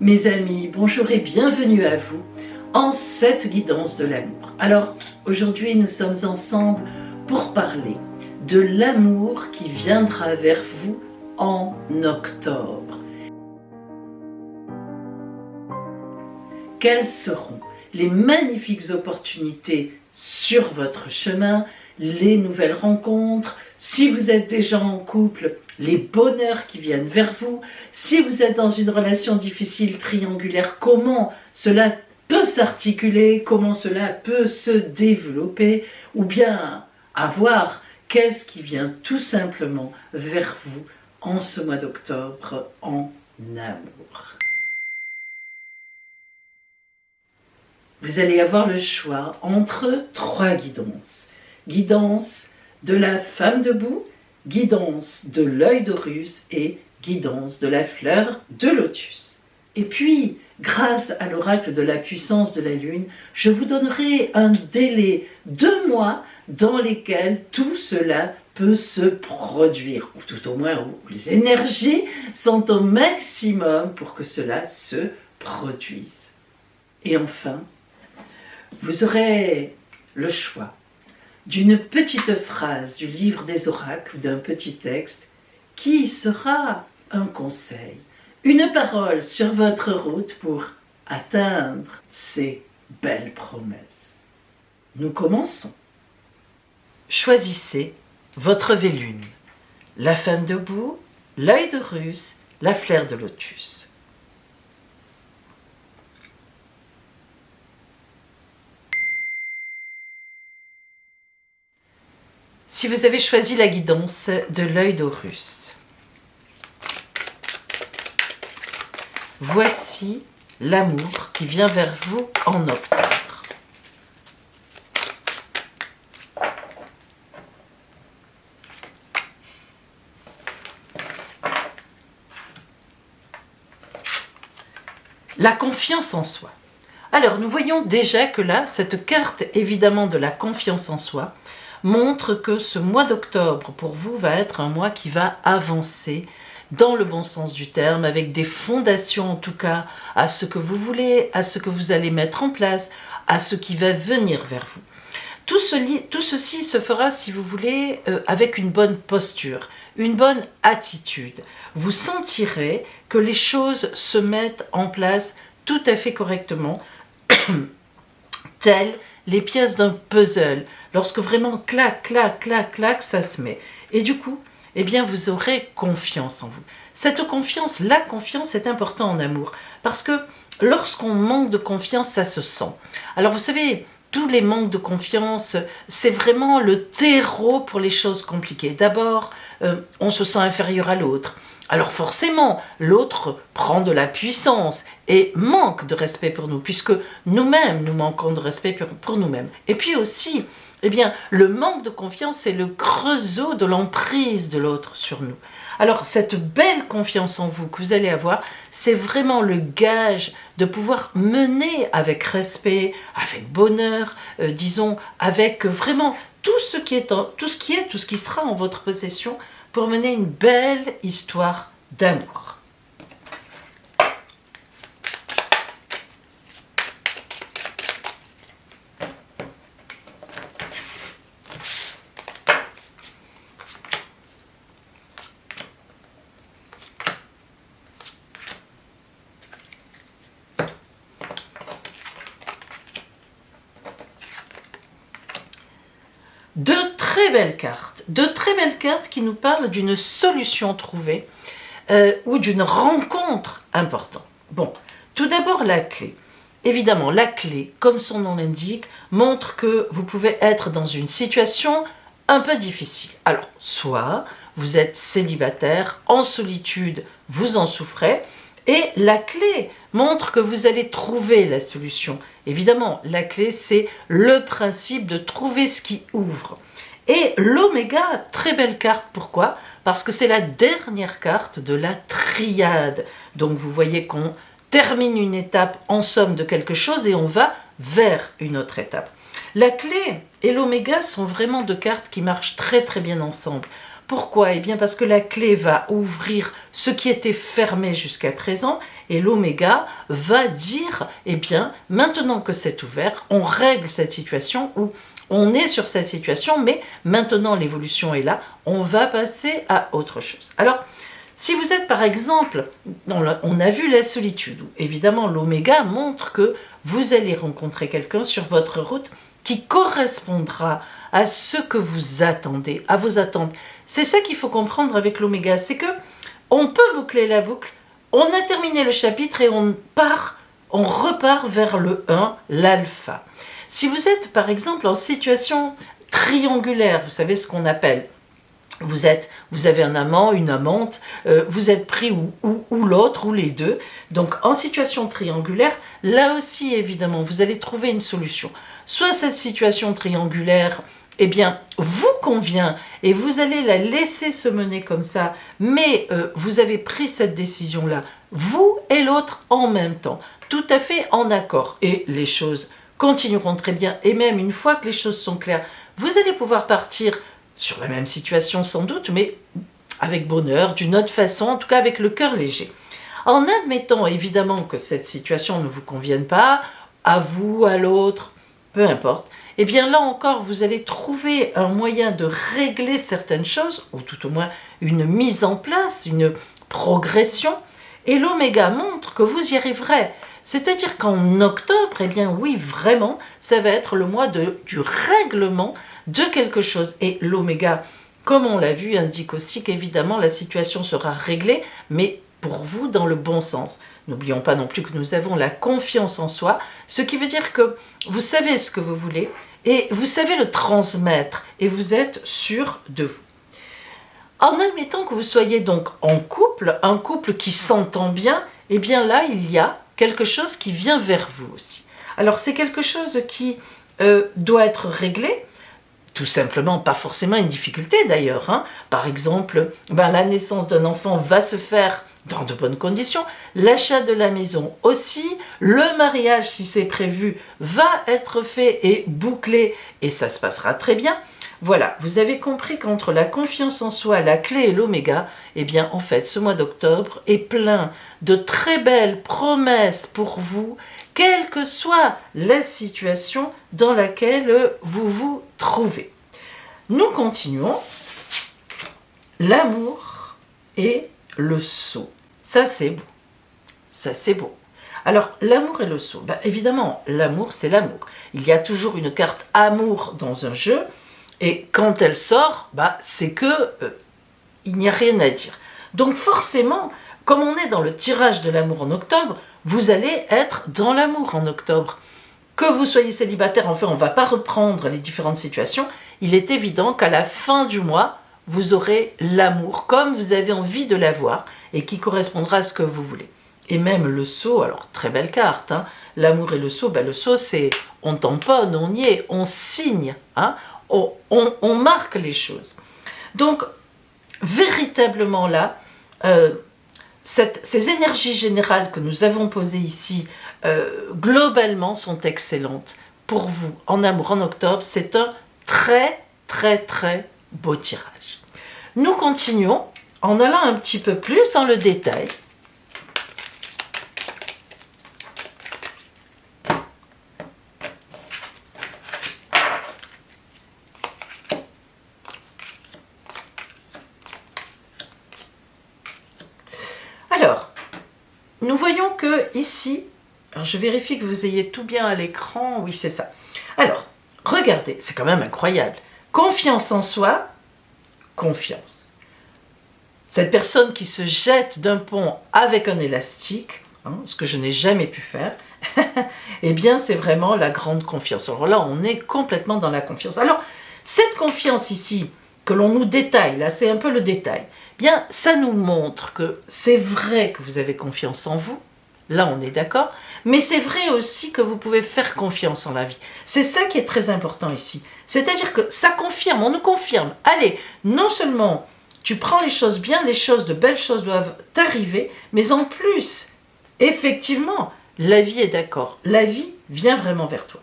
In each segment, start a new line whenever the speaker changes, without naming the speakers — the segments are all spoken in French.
Mes amis, bonjour et bienvenue à vous en cette guidance de l'amour. Alors aujourd'hui nous sommes ensemble pour parler de l'amour qui viendra vers vous en octobre. Quelles seront les magnifiques opportunités sur votre chemin, les nouvelles rencontres, si vous êtes déjà en couple, les bonheurs qui viennent vers vous, si vous êtes dans une relation difficile, triangulaire, comment cela peut s'articuler, comment cela peut se développer, ou bien à voir qu'est-ce qui vient tout simplement vers vous en ce mois d'octobre en amour. Vous allez avoir le choix entre trois guidances. Guidance de la femme debout, guidance de l'œil d'Horus et guidance de la fleur de lotus. Et puis, grâce à l'oracle de la puissance de la lune, je vous donnerai un délai de mois dans lesquels tout cela peut se produire, ou tout au moins où les énergies sont au maximum pour que cela se produise. Et enfin, vous aurez le choix d'une petite phrase du livre des oracles ou d'un petit texte qui sera un conseil, une parole sur votre route pour atteindre ces belles promesses. Nous commençons. Choisissez votre vélune, la femme debout, l'œil d'Horus, la fleur de lotus. Si vous avez choisi la guidance de l'œil d'Horus, voici l'amour qui vient vers vous en octobre. La confiance en soi. Alors, nous voyons déjà que là, cette carte évidemment de la confiance en soi montre que ce mois d'octobre pour vous va être un mois qui va avancer dans le bon sens du terme, avec des fondations en tout cas à ce que vous voulez, à ce que vous allez mettre en place, à ce qui va venir vers vous. Tout ceci se fera, si vous voulez, avec une bonne posture, une bonne attitude. Vous sentirez que les choses se mettent en place tout à fait correctement, telles les pièces d'un puzzle, lorsque vraiment clac, clac, clac, clac, ça se met. Et du coup, eh bien, vous aurez confiance en vous. Cette confiance, la confiance est importante en amour, parce que lorsqu'on manque de confiance, ça se sent. Alors vous savez, tous les manques de confiance, c'est vraiment le terreau pour les choses compliquées. D'abord, on se sent inférieur à l'autre. Alors forcément, l'autre prend de la puissance et manque de respect pour nous, puisque nous-mêmes, nous manquons de respect pour nous-mêmes. Et puis aussi, eh bien, le manque de confiance, c'est le creusot de l'emprise de l'autre sur nous. Alors, cette belle confiance en vous que vous allez avoir, c'est vraiment le gage de pouvoir mener avec respect, avec bonheur, disons, avec vraiment tout ce qui sera en votre possession pour mener une belle histoire d'amour. De très belles cartes qui nous parlent d'une solution trouvée ou d'une rencontre importante. Bon, tout d'abord la clé. Évidemment, la clé, comme son nom l'indique, montre que vous pouvez être dans une situation un peu difficile. Alors, soit vous êtes célibataire, en solitude, vous en souffrez, et la clé montre que vous allez trouver la solution. Évidemment, la clé, c'est le principe de trouver ce qui ouvre. Et l'oméga, très belle carte, pourquoi ? Parce que c'est la dernière carte de la triade. Donc vous voyez qu'on termine une étape en somme de quelque chose et on va vers une autre étape. La clé et l'oméga sont vraiment deux cartes qui marchent très très bien ensemble. Pourquoi ? Eh bien parce que la clé va ouvrir ce qui était fermé jusqu'à présent Et l'oméga va dire, eh bien, maintenant que c'est ouvert, on règle cette situation ou on est sur cette situation, mais maintenant l'évolution est là, on va passer à autre chose. Alors, si vous êtes par exemple, on a vu la solitude, évidemment l'oméga montre que vous allez rencontrer quelqu'un sur votre route qui correspondra à ce que vous attendez, à vos attentes. C'est ça qu'il faut comprendre avec l'oméga, c'est que on peut boucler la boucle, on a terminé le chapitre et on repart vers le 1, l'alpha. Si vous êtes par exemple en situation triangulaire, vous savez ce qu'on appelle, vous avez un amant, une amante, vous êtes pris ou l'autre, ou les deux. Donc en situation triangulaire, là aussi évidemment, vous allez trouver une solution. Soit cette situation triangulaire, eh bien, vous convient et vous allez la laisser se mener comme ça, mais vous avez pris cette décision-là, vous et l'autre en même temps, tout à fait en accord. Et les choses continueront très bien, et même une fois que les choses sont claires, vous allez pouvoir partir sur la même situation sans doute, mais avec bonheur, d'une autre façon, en tout cas avec le cœur léger. En admettant évidemment que cette situation ne vous convienne pas, à vous, à l'autre, peu importe, eh bien là encore, vous allez trouver un moyen de régler certaines choses, ou tout au moins une mise en place, une progression, et l'oméga montre que vous y arriverez. C'est-à-dire qu'en octobre, eh bien oui, vraiment, ça va être le mois du règlement de quelque chose. Et l'oméga, comme on l'a vu, indique aussi qu'évidemment la situation sera réglée, mais pour vous dans le bon sens. N'oublions pas non plus que nous avons la confiance en soi, ce qui veut dire que vous savez ce que vous voulez et vous savez le transmettre et vous êtes sûr de vous. En admettant que vous soyez donc en couple, un couple qui s'entend bien, eh bien là, il y a quelque chose qui vient vers vous aussi. Alors c'est quelque chose qui doit être réglé, tout simplement, pas forcément une difficulté d'ailleurs. Hein. Par exemple, la naissance d'un enfant va se faire dans de bonnes conditions, l'achat de la maison aussi, le mariage, si c'est prévu, va être fait et bouclé et ça se passera très bien. Voilà, vous avez compris qu'entre la confiance en soi, la clé et l'oméga, eh bien en fait ce mois d'octobre est plein de très belles promesses pour vous, quelle que soit la situation dans laquelle vous vous trouvez. Nous continuons. L'amour et le sceau. Ça c'est beau. Ça c'est beau. Alors l'amour et le sceau. Évidemment, l'amour c'est l'amour. Il y a toujours une carte amour dans un jeu. Et quand elle sort, c'est que il n'y a rien à dire. Donc forcément, comme on est dans le tirage de l'amour en octobre, vous allez être dans l'amour en octobre. Que vous soyez célibataire, enfin on ne va pas reprendre les différentes situations, il est évident qu'à la fin du mois, vous aurez l'amour comme vous avez envie de l'avoir et qui correspondra à ce que vous voulez. Et même le sceau, alors très belle carte, hein, l'amour et le sceau c'est on tamponne, on y est, on signe, hein, on marque les choses. Donc, véritablement là, ces énergies générales que nous avons posées ici, globalement, sont excellentes pour vous. En amour, en octobre, c'est un très, très, très beau tirage. Nous continuons en allant un petit peu plus dans le détail. Alors, nous voyons que ici, alors je vérifie que vous ayez tout bien à l'écran, oui c'est ça. Alors, regardez, c'est quand même incroyable. Confiance en soi, confiance. Cette personne qui se jette d'un pont avec un élastique, hein, ce que je n'ai jamais pu faire, eh bien c'est vraiment la grande confiance. Alors là, on est complètement dans la confiance. Alors, cette confiance ici, que l'on nous détaille, là c'est un peu le détail, bien ça nous montre que c'est vrai que vous avez confiance en vous, là on est d'accord, mais c'est vrai aussi que vous pouvez faire confiance en la vie. C'est ça qui est très important ici. C'est-à-dire que ça confirme, on nous confirme, allez, non seulement tu prends les choses bien, les choses, de belles choses doivent t'arriver, mais en plus, effectivement, la vie est d'accord, la vie vient vraiment vers toi.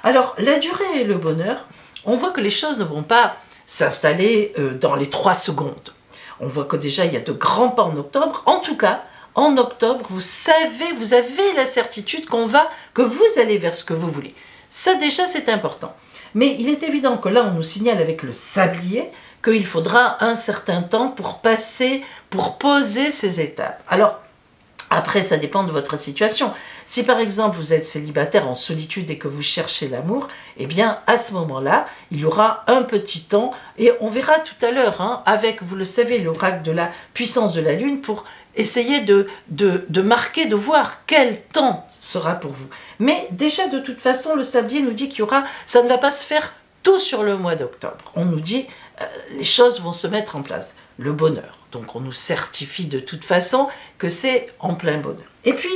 Alors, la durée et le bonheur, on voit que les choses ne vont pas s'installer dans les 3 secondes. On voit que déjà il y a de grands pas en octobre, en tout cas en octobre, vous savez, vous avez la certitude que vous allez vers ce que vous voulez. Ça déjà, c'est important. Mais il est évident que là, on nous signale avec le sablier qu'il faudra un certain temps pour poser ces étapes. Alors, après, ça dépend de votre situation. Si par exemple vous êtes célibataire en solitude et que vous cherchez l'amour, eh bien à ce moment-là, il y aura un petit temps et on verra tout à l'heure avec, vous le savez, l'oracle de la puissance de la lune pour essayer de marquer, de voir quel temps sera pour vous. Mais déjà de toute façon, le sablier nous dit ça ne va pas se faire tout sur le mois d'octobre. On nous dit les choses vont se mettre en place. Le bonheur. Donc on nous certifie de toute façon que c'est en plein bonheur. Et puis,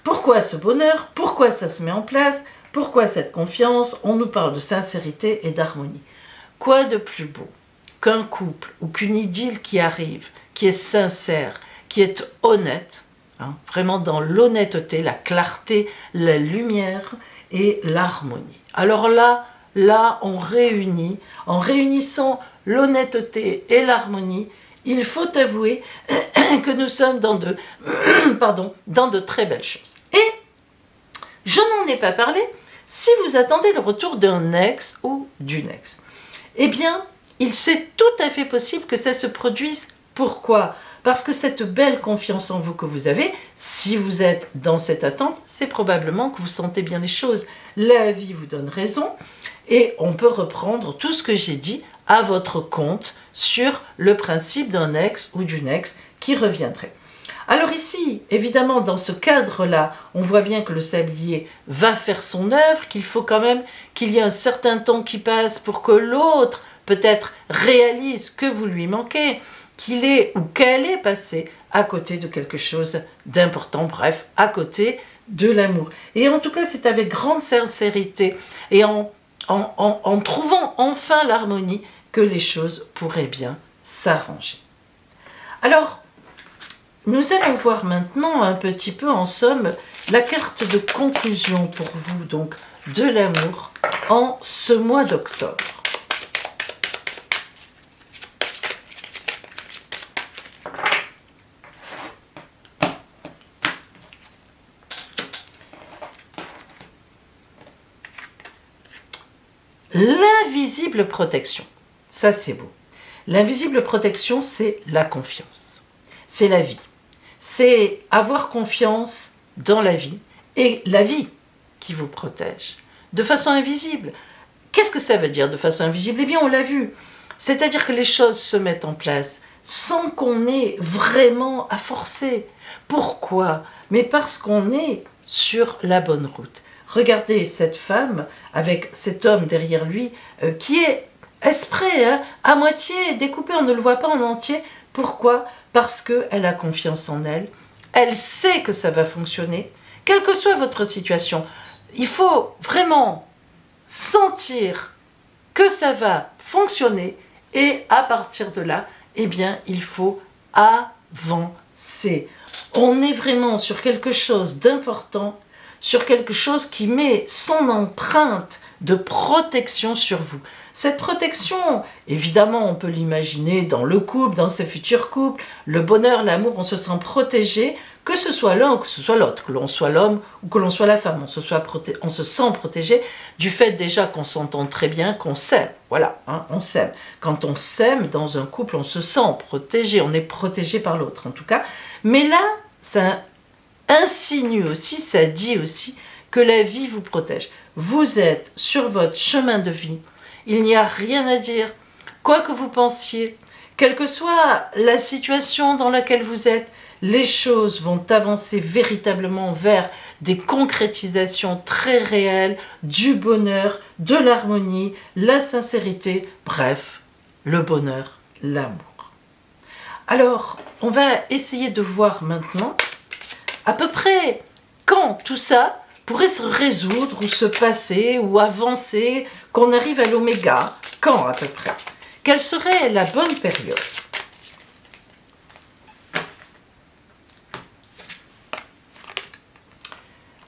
pourquoi ce bonheur? Pourquoi ça se met en place? Pourquoi cette confiance? On nous parle de sincérité et d'harmonie. Quoi de plus beau qu'un couple ou qu'une idylle qui arrive, qui est sincère, qui est honnête, vraiment dans l'honnêteté, la clarté, la lumière et l'harmonie. Alors là, on réunit, en réunissant l'honnêteté et l'harmonie, il faut avouer que nous sommes dans de très belles choses. Et je n'en ai pas parlé, si vous attendez le retour d'un ex ou d'une ex, eh bien, c'est tout à fait possible que ça se produise. Pourquoi? Parce que cette belle confiance en vous que vous avez, si vous êtes dans cette attente, c'est probablement que vous sentez bien les choses. La vie vous donne raison et on peut reprendre tout ce que j'ai dit à votre compte sur le principe d'un ex ou d'une ex qui reviendrait. Alors ici, évidemment, dans ce cadre-là, on voit bien que le sablier va faire son œuvre, qu'il faut quand même qu'il y ait un certain temps qui passe pour que l'autre, peut-être, réalise que vous lui manquez, qu'il est ou qu'elle est passée à côté de quelque chose d'important, bref, à côté de l'amour. Et en tout cas, c'est avec grande sincérité et en trouvant enfin l'harmonie que les choses pourraient bien s'arranger. Alors, nous allons voir maintenant un petit peu en somme la carte de conclusion pour vous, donc de l'amour, en ce mois d'octobre. L'invisible protection, ça c'est beau. L'invisible protection, c'est la confiance, c'est la vie. C'est avoir confiance dans la vie et la vie qui vous protège de façon invisible. Qu'est-ce que ça veut dire de façon invisible? Eh bien, on l'a vu. C'est-à-dire que les choses se mettent en place sans qu'on ait vraiment à forcer. Pourquoi? Mais parce qu'on est sur la bonne route. Regardez cette femme avec cet homme derrière lui qui est esprit, à moitié découpé, on ne le voit pas en entier. Pourquoi? Parce qu'elle a confiance en elle. Elle sait que ça va fonctionner. Quelle que soit votre situation, il faut vraiment sentir que ça va fonctionner et à partir de là, eh bien, il faut avancer. On est vraiment sur quelque chose d'important, sur quelque chose qui met son empreinte de protection sur vous. Cette protection, évidemment, on peut l'imaginer dans le couple, dans ce futur couple, le bonheur, l'amour, on se sent protégé, que ce soit l'un ou que ce soit l'autre, que l'on soit l'homme ou que l'on soit la femme, on se sent protégé du fait déjà qu'on s'entend très bien, qu'on s'aime. Voilà, on s'aime. Quand on s'aime dans un couple, on se sent protégé, on est protégé par l'autre en tout cas. Mais là, ça insinue aussi, ça dit aussi que la vie vous protège. Vous êtes sur votre chemin de vie. Il n'y a rien à dire, quoi que vous pensiez, quelle que soit la situation dans laquelle vous êtes, les choses vont avancer véritablement vers des concrétisations très réelles, du bonheur, de l'harmonie, la sincérité, bref, le bonheur, l'amour. Alors, on va essayer de voir maintenant à peu près quand tout ça pourrait se résoudre ou se passer ou avancer, qu'on arrive à l'oméga, quand à peu près? Quelle serait la bonne période?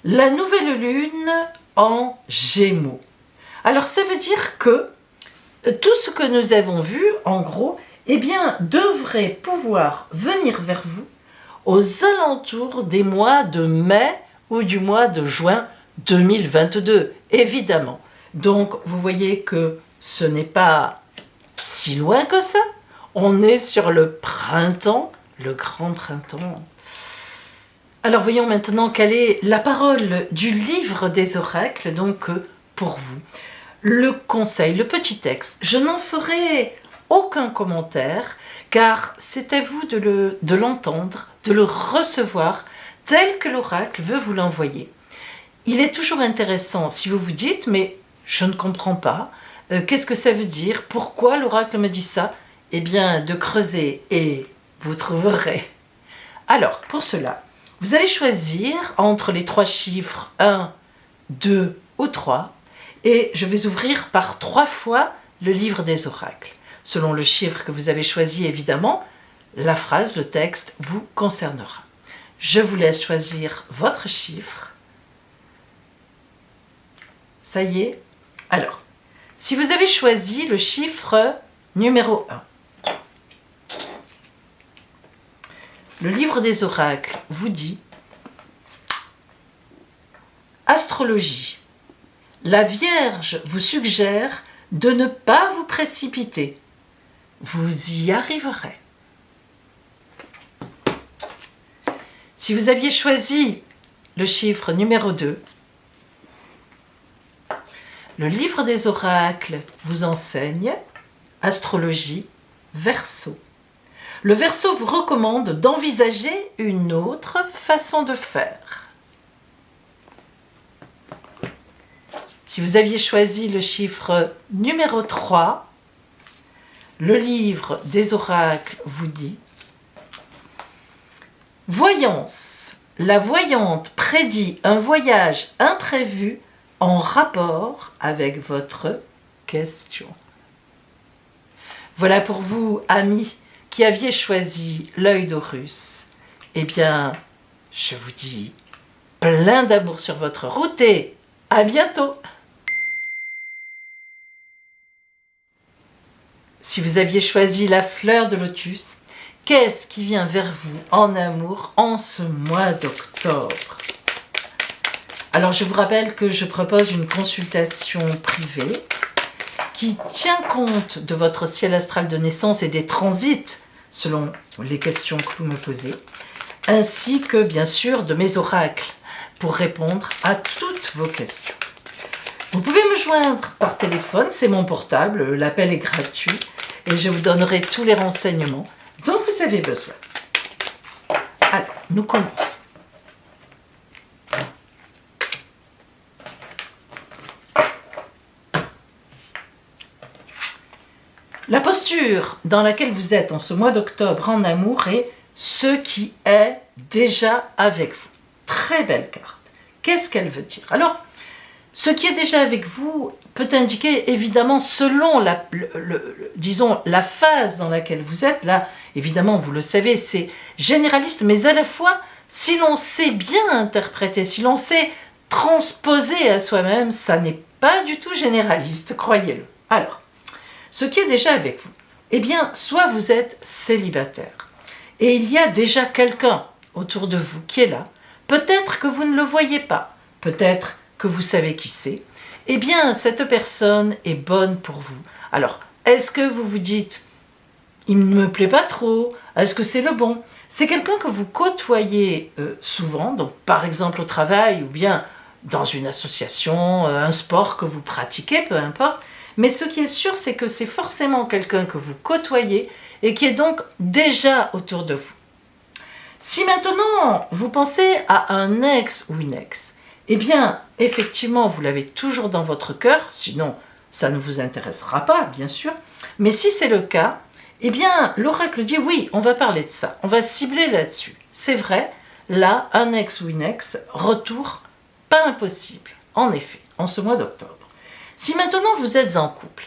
La nouvelle lune en Gémeaux. Alors ça veut dire que tout ce que nous avons vu, en gros, eh bien, devrait pouvoir venir vers vous aux alentours des mois de mai ou du mois de juin 2022, évidemment. Donc, vous voyez que ce n'est pas si loin que ça. On est sur le printemps, le grand printemps. Alors, voyons maintenant quelle est la parole du livre des oracles, donc pour vous. Le conseil, le petit texte, je n'en ferai aucun commentaire, car c'est à vous de l'entendre, de le recevoir tel que l'oracle veut vous l'envoyer. Il est toujours intéressant si vous vous dites, mais je ne comprends pas, qu'est-ce que ça veut dire, pourquoi l'oracle me dit ça? Eh bien, de creuser et vous trouverez. Alors, pour cela, vous allez choisir entre les 3 chiffres 1, 2 ou 3, et je vais ouvrir par 3 fois le livre des oracles. Selon le chiffre que vous avez choisi, évidemment, la phrase, le texte vous concernera. Je vous laisse choisir votre chiffre. Ça y est. Alors, si vous avez choisi le chiffre numéro 1, le livre des oracles vous dit « Astrologie, la Vierge vous suggère de ne pas vous précipiter. Vous y arriverez. » Si vous aviez choisi le chiffre numéro 2, le livre des oracles vous enseigne « Astrologie, Verseau. » Le Verseau vous recommande d'envisager une autre façon de faire. Si vous aviez choisi le chiffre numéro 3, le livre des oracles vous dit « Voyance, la voyante prédit un voyage imprévu en rapport avec votre question. » Voilà pour vous, amis, qui aviez choisi l'œil d'Horus. Eh bien, je vous dis plein d'amour sur votre route et à bientôt. Si vous aviez choisi la fleur de lotus, qu'est-ce qui vient vers vous en amour en ce mois d'octobre? Alors, je vous rappelle que je propose une consultation privée qui tient compte de votre ciel astral de naissance et des transits selon les questions que vous me posez, ainsi que bien sûr de mes oracles pour répondre à toutes vos questions. Vous pouvez me joindre par téléphone, c'est mon portable, l'appel est gratuit et je vous donnerai tous les renseignements dont vous avez besoin. Alors, nous commençons. La posture dans laquelle vous êtes en ce mois d'octobre en amour est ce qui est déjà avec vous. Très belle carte. Qu'est-ce qu'elle veut dire? Alors, ce qui est déjà avec vous peut indiquer évidemment selon disons la phase dans laquelle vous êtes. Là, évidemment, vous le savez, c'est généraliste, mais à la fois, si l'on sait bien interpréter, si l'on sait transposer à soi-même, ça n'est pas du tout généraliste, croyez-le. Alors, ce qui est déjà avec vous, eh bien, soit vous êtes célibataire et il y a déjà quelqu'un autour de vous qui est là, peut-être que vous ne le voyez pas, peut-être que vous savez qui c'est, eh bien, cette personne est bonne pour vous. Alors, est-ce que vous vous dites, il ne me plaît pas trop, est-ce que c'est le bon? C'est quelqu'un que vous côtoyez souvent, donc par exemple au travail ou bien dans une association, un sport que vous pratiquez, peu importe. Mais ce qui est sûr, c'est que c'est forcément quelqu'un que vous côtoyez et qui est donc déjà autour de vous. Si maintenant vous pensez à un ex ou une ex, eh bien, effectivement, vous l'avez toujours dans votre cœur, sinon ça ne vous intéressera pas, bien sûr. Mais si c'est le cas, eh bien, l'oracle dit oui, on va parler de ça, on va cibler là-dessus. C'est vrai, là, un ex ou une ex, retour pas impossible, en effet, en ce mois d'octobre. Si maintenant vous êtes en couple,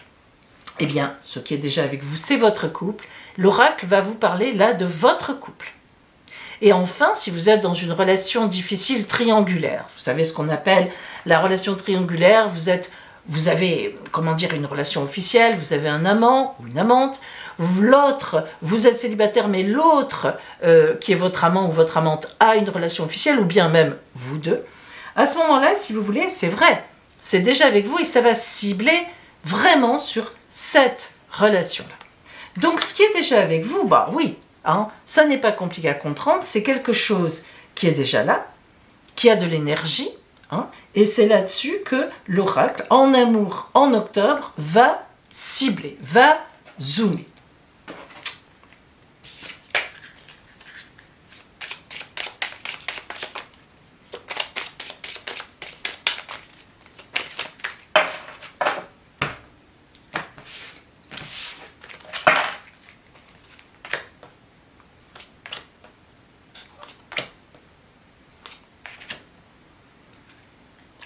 eh bien, ce qui est déjà avec vous, c'est votre couple. L'oracle va vous parler là de votre couple. Et enfin, si vous êtes dans une relation difficile triangulaire, vous savez ce qu'on appelle la relation triangulaire, vous êtes vous avez, comment dire, une relation officielle, vous avez un amant ou une amante, l'autre, vous êtes célibataire, mais l'autre, qui est votre amant ou votre amante, a une relation officielle, ou bien même vous deux, à ce moment-là, si vous voulez, c'est vrai, c'est déjà avec vous et ça va cibler vraiment sur cette relation-là. Donc, ce qui est déjà avec vous, bah oui, hein, ça n'est pas compliqué à comprendre, c'est quelque chose qui est déjà là, qui a de l'énergie, hein, et c'est là-dessus que l'oracle, en amour, en octobre, va cibler, va zoomer.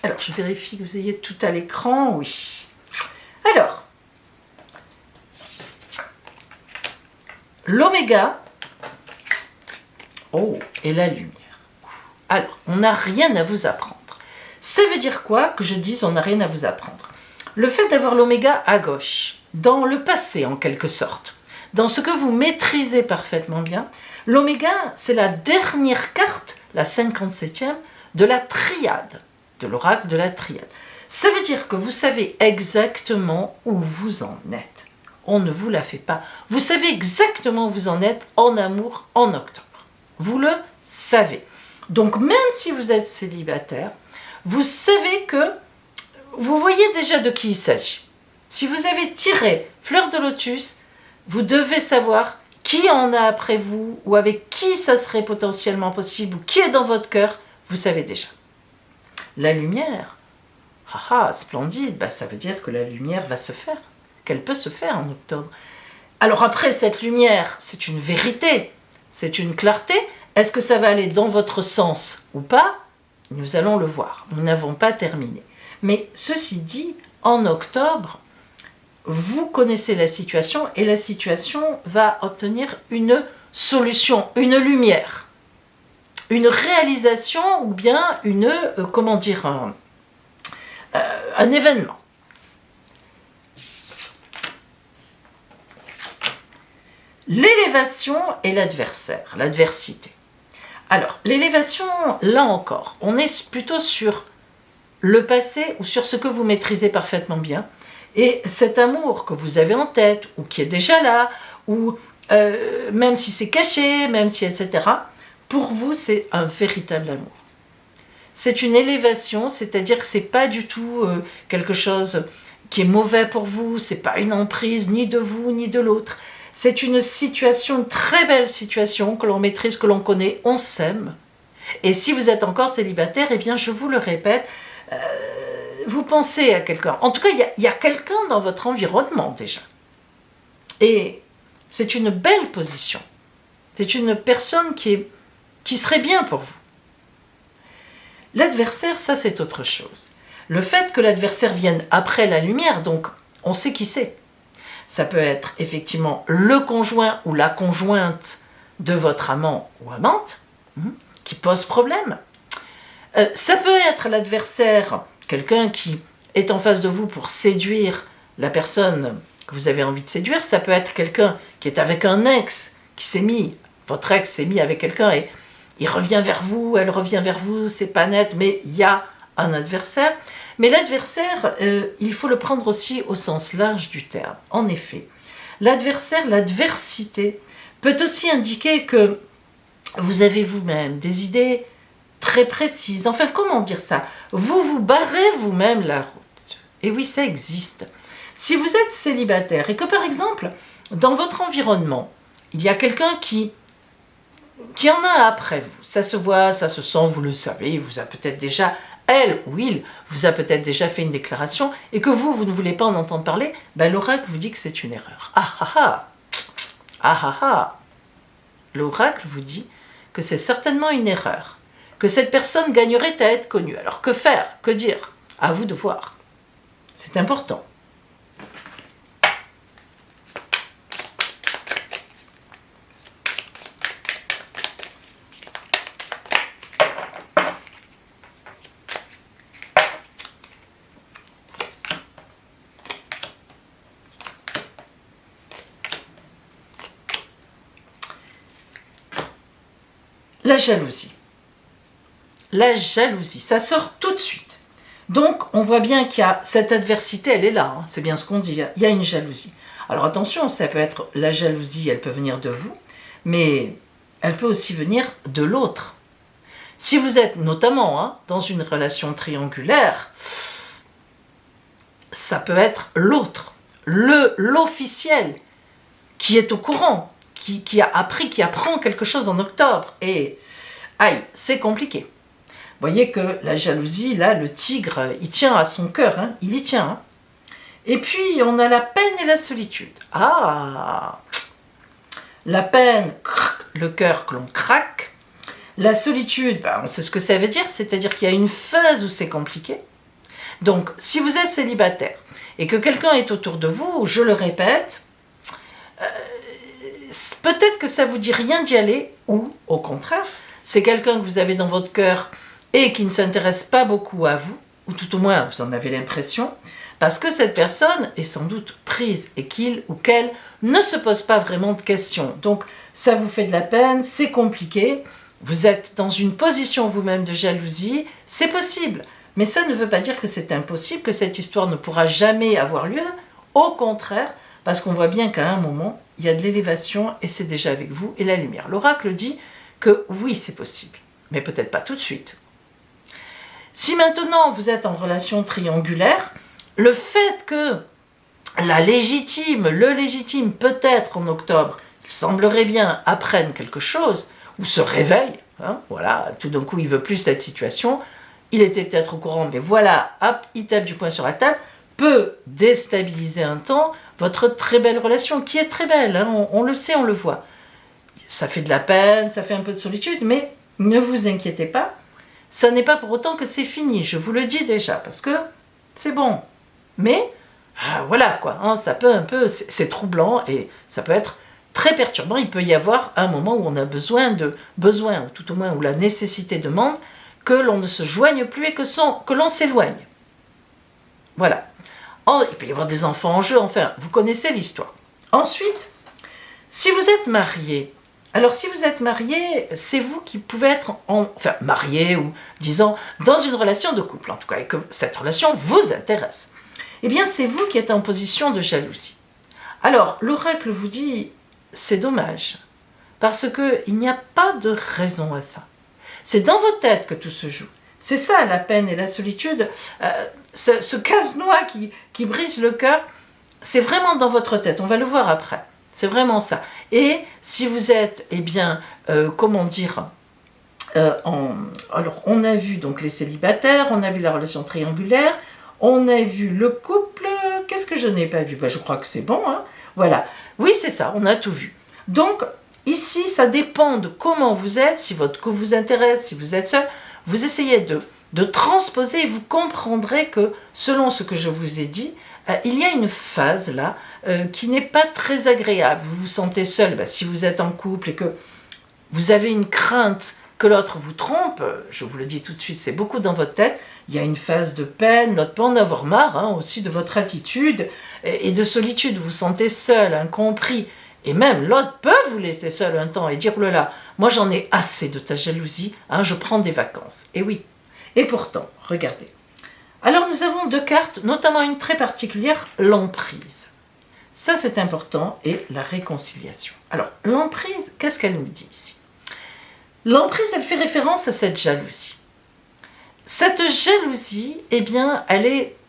Alors, je vérifie que vous ayez tout à l'écran, oui. Alors, l'oméga, oh, et la lumière. Alors, on n'a rien à vous apprendre. Ça veut dire quoi que je dise on n'a rien à vous apprendre? Le fait d'avoir l'oméga à gauche, dans le passé en quelque sorte, dans ce que vous maîtrisez parfaitement bien, l'oméga, c'est la dernière carte, la 57e, de la triade, de l'oracle de la triade. Ça veut dire que vous savez exactement où vous en êtes. On ne vous la fait pas. Vous savez exactement où vous en êtes en amour en octobre. Vous le savez. Donc même si vous êtes célibataire, vous savez que vous voyez déjà de qui il s'agit. Si vous avez tiré fleur de lotus, vous devez savoir qui en a après vous ou avec qui ça serait potentiellement possible ou qui est dans votre cœur, vous savez déjà. La lumière, splendide, ça veut dire que la lumière va se faire, qu'elle peut se faire en octobre. Alors après, cette lumière, c'est une vérité, c'est une clarté. Est-ce que ça va aller dans votre sens ou pas? Nous allons le voir, nous n'avons pas terminé. Mais ceci dit, en octobre, vous connaissez la situation et la situation va obtenir une solution, une lumière, une réalisation ou bien une, un événement. L'élévation et l'adversaire, l'adversité. Alors, l'élévation, là encore, on est plutôt sur le passé ou sur ce que vous maîtrisez parfaitement bien. Et cet amour que vous avez en tête, ou qui est déjà là, ou même si c'est caché, même si etc., pour vous, c'est un véritable amour. C'est une élévation, c'est-à-dire que ce n'est pas du tout quelque chose qui est mauvais pour vous, ce n'est pas une emprise ni de vous ni de l'autre. C'est une situation, une très belle situation que l'on maîtrise, que l'on connaît, on s'aime. Et si vous êtes encore célibataire, eh bien je vous le répète, vous pensez à quelqu'un. En tout cas, il y a quelqu'un dans votre environnement déjà. Et c'est une belle position. C'est une personne qui serait bien pour vous. L'adversaire, ça c'est autre chose. Le fait que l'adversaire vienne après la lumière, donc on sait qui c'est. Ça peut être effectivement le conjoint ou la conjointe de votre amant ou amante qui pose problème. Ça peut être l'adversaire, quelqu'un qui est en face de vous pour séduire la personne que vous avez envie de séduire. Ça peut être quelqu'un qui est avec un ex, votre ex s'est mis avec quelqu'un et il revient vers vous, elle revient vers vous, c'est pas net, mais il y a un adversaire. Mais l'adversaire, il faut le prendre aussi au sens large du terme. En effet, l'adversaire, l'adversité, peut aussi indiquer que vous avez vous-même des idées très précises. Enfin, comment dire ça? Vous vous barrez vous-même la route. Et oui, ça existe. Si vous êtes célibataire et que, par exemple, dans votre environnement, il y a quelqu'un qui en a après vous, ça se voit, ça se sent, vous le savez, il vous a peut-être déjà, elle ou il, vous a peut-être déjà fait une déclaration, et que vous ne voulez pas en entendre parler, l'oracle vous dit que c'est une erreur. L'oracle vous dit que c'est certainement une erreur, que cette personne gagnerait à être connue. Alors que faire? Que dire? À vous de voir. C'est important. La jalousie. La jalousie, ça sort tout de suite. Donc, on voit bien qu'il y a cette adversité, elle est là, hein, c'est bien ce qu'on dit, il y a une jalousie. Alors attention, ça peut être la jalousie, elle peut venir de vous, mais elle peut aussi venir de l'autre. Si vous êtes notamment dans une relation triangulaire, ça peut être l'autre, l'officiel, qui est au courant, qui a appris, qui apprend quelque chose en octobre. Et aïe, c'est compliqué. Vous voyez que la jalousie, là, le tigre, il tient à son cœur, hein, il y tient. Hein. Et puis, on a la peine et la solitude. Ah, la peine, le cœur que l'on craque. La solitude, on sait ce que ça veut dire, c'est-à-dire qu'il y a une phase où c'est compliqué. Donc, si vous êtes célibataire et que quelqu'un est autour de vous, je le répète, peut-être que ça ne vous dit rien d'y aller, ou au contraire, c'est quelqu'un que vous avez dans votre cœur et qui ne s'intéresse pas beaucoup à vous, ou tout au moins vous en avez l'impression, parce que cette personne est sans doute prise et qu'il ou qu'elle ne se pose pas vraiment de questions. Donc ça vous fait de la peine, c'est compliqué, vous êtes dans une position vous-même de jalousie, c'est possible. Mais ça ne veut pas dire que c'est impossible, que cette histoire ne pourra jamais avoir lieu. Au contraire, parce qu'on voit bien qu'à un moment, il y a de l'élévation et c'est déjà avec vous et la lumière. L'oracle dit que oui, c'est possible, mais peut-être pas tout de suite. Si maintenant vous êtes en relation triangulaire, le fait que le légitime peut-être en octobre, il semblerait bien, apprenne quelque chose, ou se réveille, voilà, tout d'un coup il veut plus cette situation, il était peut-être au courant, mais voilà, hop, il tape du poing sur la table, peut déstabiliser un temps votre très belle relation, qui est très belle, hein, on le sait, on le voit. Ça fait de la peine, ça fait un peu de solitude, mais ne vous inquiétez pas, ça n'est pas pour autant que c'est fini, je vous le dis déjà, parce que c'est bon. Mais, voilà quoi, hein, ça peut un peu, c'est troublant et ça peut être très perturbant. Il peut y avoir un moment où on a besoin, ou tout au moins où la nécessité demande que l'on ne se joigne plus et que l'on s'éloigne. Voilà. Il peut y avoir des enfants en jeu, enfin, vous connaissez l'histoire. Ensuite, si vous êtes marié, alors si vous êtes marié, c'est vous qui pouvez être marié ou disons dans une relation de couple en tout cas, et que cette relation vous intéresse. Eh bien, c'est vous qui êtes en position de jalousie. Alors, l'oracle vous dit, c'est dommage, parce qu'il n'y a pas de raison à ça. C'est dans votre tête que tout se joue. C'est ça, la peine et la solitude, ce casse-noix qui brise le cœur, c'est vraiment dans votre tête, on va le voir après. C'est vraiment ça. Et si vous êtes, alors, on a vu donc les célibataires, on a vu la relation triangulaire, on a vu le couple, qu'est-ce que je n'ai pas vu? Je crois que c'est bon, hein. Voilà. Oui, c'est ça, on a tout vu. Donc, ici, ça dépend de comment vous êtes, si votre couple vous intéresse, si vous êtes seul, vous essayez de transposer et vous comprendrez que, selon ce que je vous ai dit, il y a une phase là qui n'est pas très agréable. Vous vous sentez seul, si vous êtes en couple et que vous avez une crainte que l'autre vous trompe, je vous le dis tout de suite, c'est beaucoup dans votre tête, il y a une phase de peine, l'autre peut en avoir marre aussi de votre attitude et de solitude, vous vous sentez seul, incompris, et même l'autre peut vous laisser seul un temps et dire, oh là là, moi j'en ai assez de ta jalousie, je prends des vacances. Et oui, et pourtant, regardez. Alors nous avons deux cartes, notamment une très particulière, l'emprise. Ça c'est important, et la réconciliation. Alors l'emprise, qu'est-ce qu'elle nous dit ici? L'emprise, elle fait référence à cette jalousie. Cette jalousie, eh bien,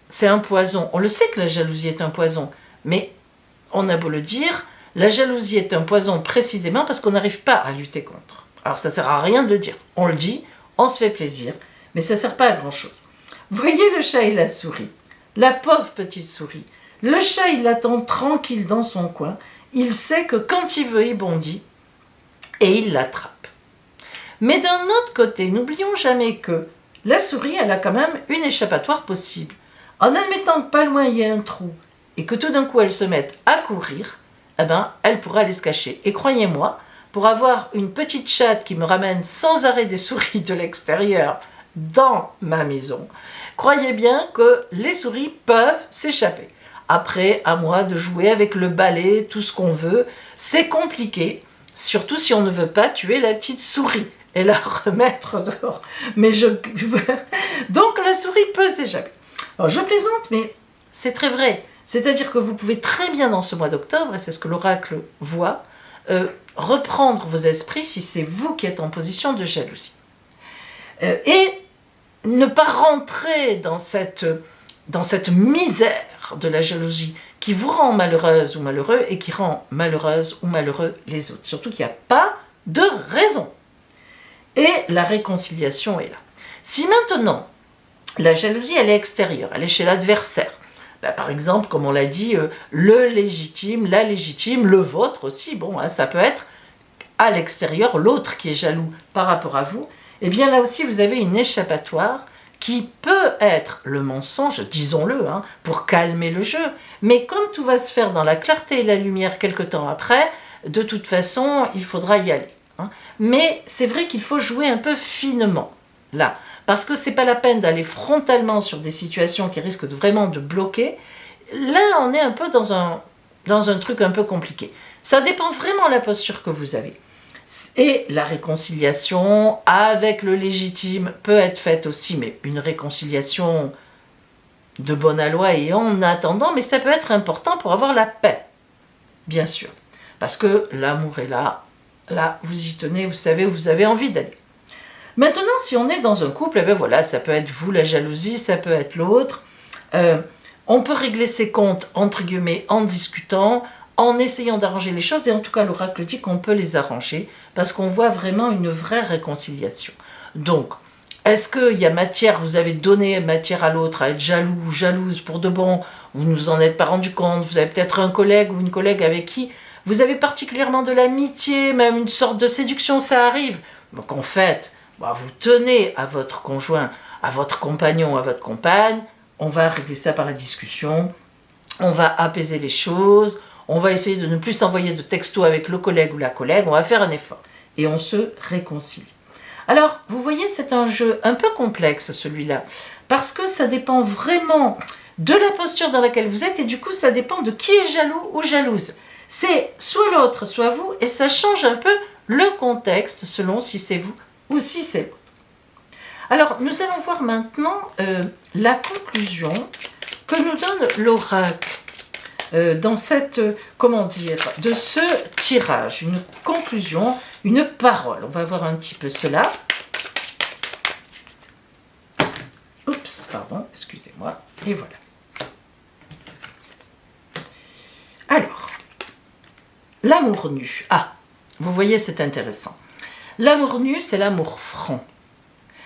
c'est un poison. On le sait que la jalousie est un poison, mais on a beau le dire, la jalousie est un poison précisément parce qu'on n'arrive pas à lutter contre. Alors ça ne sert à rien de le dire. On le dit, on se fait plaisir, mais ça ne sert pas à grand-chose. Voyez le chat et la souris, la pauvre petite souris. Le chat, il attend tranquille dans son coin. Il sait que quand il veut, il bondit et il l'attrape. Mais d'un autre côté, n'oublions jamais que la souris, elle a quand même une échappatoire possible. En admettant que pas loin il y a un trou et que tout d'un coup elle se mette à courir, elle pourra aller se cacher. Et croyez-moi, pour avoir une petite chatte qui me ramène sans arrêt des souris de l'extérieur dans ma maison, croyez bien que les souris peuvent s'échapper. Après, à moi de jouer avec le balai, tout ce qu'on veut, c'est compliqué, surtout si on ne veut pas tuer la petite souris. et la remettre dehors. Mais donc la souris peut s'échapper. Alors je plaisante, mais c'est très vrai. C'est-à-dire que vous pouvez très bien dans ce mois d'octobre, et c'est ce que l'oracle voit, reprendre vos esprits si c'est vous qui êtes en position de jalousie. Et ne pas rentrer dans cette misère de la jalousie qui vous rend malheureuse ou malheureux et qui rend malheureuse ou malheureux les autres. Surtout qu'il n'y a pas de raison. Et la réconciliation est là. Si maintenant, la jalousie, elle est extérieure, elle est chez l'adversaire, ben, par exemple, comme on l'a dit, le légitime, la légitime, le vôtre aussi, bon, hein, ça peut être à l'extérieur, l'autre qui est jaloux par rapport à vous, et bien là aussi, vous avez une échappatoire qui peut être le mensonge, disons-le, hein, pour calmer le jeu, mais comme tout va se faire dans la clarté et la lumière quelque temps après, de toute façon, il faudra y aller. Hein. Mais c'est vrai qu'il faut jouer un peu finement, là, parce que c'est pas la peine d'aller frontalement sur des situations qui risquent vraiment de bloquer. Là, on est un peu dans un truc un peu compliqué. Ça dépend vraiment de la posture que vous avez. Et la réconciliation avec le légitime peut être faite aussi, mais une réconciliation de bonne aloi et en attendant, mais ça peut être important pour avoir la paix, bien sûr. Parce que l'amour est là, vous y tenez, vous savez où vous avez envie d'aller. Maintenant, si on est dans un couple, eh bien voilà, ça peut être vous la jalousie, ça peut être l'autre. On peut régler ses comptes, entre guillemets, en discutant, en essayant d'arranger les choses, et en tout cas l'oracle dit qu'on peut les arranger, parce qu'on voit vraiment une vraie réconciliation. Donc, est-ce qu'il y a matière, vous avez donné matière à l'autre, à être jaloux ou jalouse pour de bon, vous ne vous en êtes pas rendu compte, vous avez peut-être un collègue ou une collègue avec qui vous avez particulièrement de l'amitié, même une sorte de séduction, ça arrive. Donc en fait, vous tenez à votre conjoint, à votre compagnon, à votre compagne, on va régler ça par la discussion, on va apaiser les choses, on va essayer de ne plus s'envoyer de textos avec le collègue ou la collègue, on va faire un effort. Et on se réconcilie. Alors, vous voyez, c'est un jeu un peu complexe, celui-là, parce que ça dépend vraiment de la posture dans laquelle vous êtes, et du coup, ça dépend de qui est jaloux ou jalouse. C'est soit l'autre, soit vous, et ça change un peu le contexte, selon si c'est vous ou si c'est l'autre. Alors, nous allons voir maintenant la conclusion que nous donne l'oracle dans cette, de ce tirage, une conclusion, une parole. On va voir un petit peu cela. Oups, pardon, excusez-moi, et voilà. Alors, l'amour nu. Ah, vous voyez, c'est intéressant. L'amour nu, c'est l'amour franc.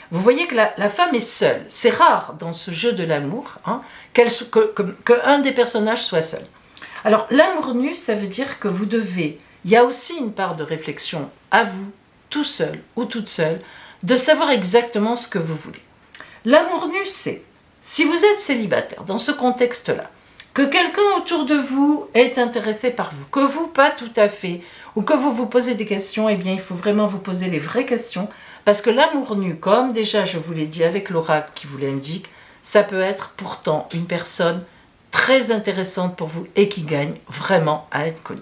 Vous voyez que la femme est seule. C'est rare dans ce jeu de l'amour hein, qu'un des personnages soit seul. Alors, l'amour nu, ça veut dire que vous devez... Il y a aussi une part de réflexion à vous, tout seul ou toute seule, de savoir exactement ce que vous voulez. L'amour nu, c'est, si vous êtes célibataire, dans ce contexte-là, que quelqu'un autour de vous est intéressé par vous, que vous, pas tout à fait, ou que vous vous posez des questions, eh bien, il faut vraiment vous poser les vraies questions, parce que l'amour nu, comme déjà je vous l'ai dit avec l'oracle qui vous l'indique, ça peut être pourtant une personne très intéressante pour vous et qui gagne vraiment à être connue.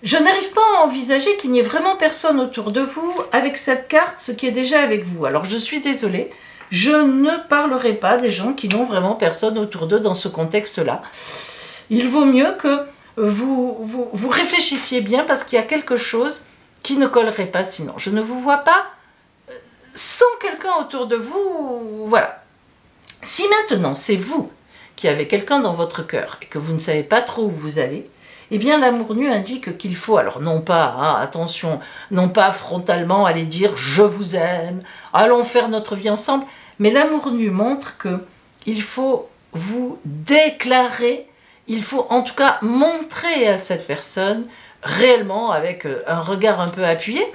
Je n'arrive pas à envisager qu'il n'y ait vraiment personne autour de vous avec cette carte, ce qui est déjà avec vous. Alors je suis désolée, je ne parlerai pas des gens qui n'ont vraiment personne autour d'eux dans ce contexte-là. Il vaut mieux que vous réfléchissiez bien parce qu'il y a quelque chose qui ne collerait pas sinon. Je ne vous vois pas sans quelqu'un autour de vous, voilà. Si maintenant c'est vous qui avez quelqu'un dans votre cœur et que vous ne savez pas trop où vous allez, eh bien l'amour nu indique qu'il faut, alors non pas, hein, attention, non pas frontalement aller dire « je vous aime », allons faire notre vie ensemble, mais l'amour nu montre qu'il faut vous déclarer, il faut en tout cas montrer à cette personne réellement avec un regard un peu appuyé,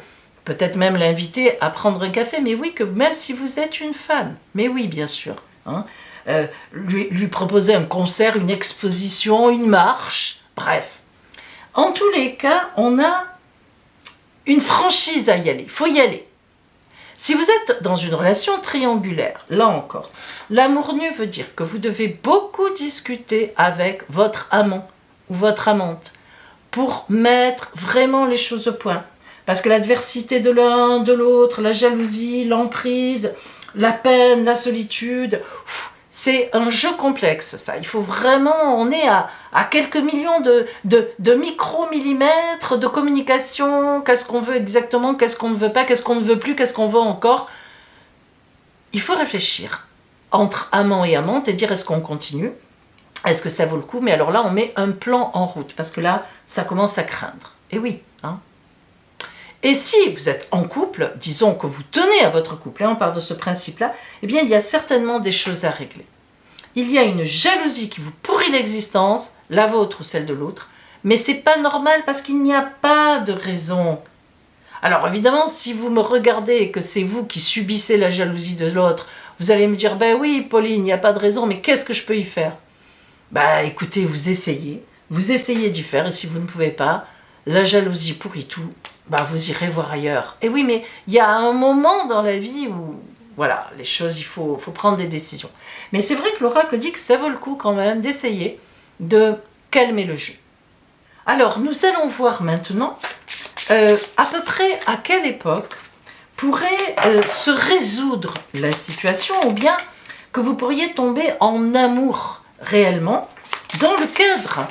peut-être même l'inviter à prendre un café, mais oui, que même si vous êtes une femme, mais oui, bien sûr, hein, lui proposer un concert, une exposition, une marche, bref. En tous les cas, on a une franchise à y aller, il faut y aller. Si vous êtes dans une relation triangulaire, là encore, l'amour nu veut dire que vous devez beaucoup discuter avec votre amant ou votre amante pour mettre vraiment les choses au point, Parce que l'adversité de l'un, de l'autre, la jalousie, l'emprise, la peine, la solitude, c'est un jeu complexe, ça. Il faut vraiment, on est à quelques millions de micromillimètres de communication. Qu'est-ce qu'on veut exactement, qu'est-ce qu'on ne veut pas, qu'est-ce qu'on ne veut plus, qu'est-ce qu'on veut encore. Il faut réfléchir entre amant et amante et dire est-ce qu'on continue, est-ce que ça vaut le coup. Mais alors là, on met un plan en route parce que là, ça commence à craindre. Et oui, hein. Et si vous êtes en couple, disons que vous tenez à votre couple, et on part de ce principe-là, eh bien, il y a certainement des choses à régler. Il y a une jalousie qui vous pourrit l'existence, la vôtre ou celle de l'autre, mais c'est pas normal parce qu'il n'y a pas de raison. Alors évidemment, si vous me regardez et que c'est vous qui subissez la jalousie de l'autre, vous allez me dire, ben oui, Pauline, il n'y a pas de raison, mais qu'est-ce que je peux y faire? Bah écoutez, vous essayez d'y faire, et si vous ne pouvez pas, la jalousie pourrit tout, bah vous irez voir ailleurs. Et oui, mais il y a un moment dans la vie où, voilà, les choses, il faut prendre des décisions. Mais c'est vrai que l'oracle dit que ça vaut le coup quand même d'essayer de calmer le jeu. Alors, nous allons voir maintenant à peu près à quelle époque pourrait se résoudre la situation, ou bien que vous pourriez tomber en amour réellement dans le cadre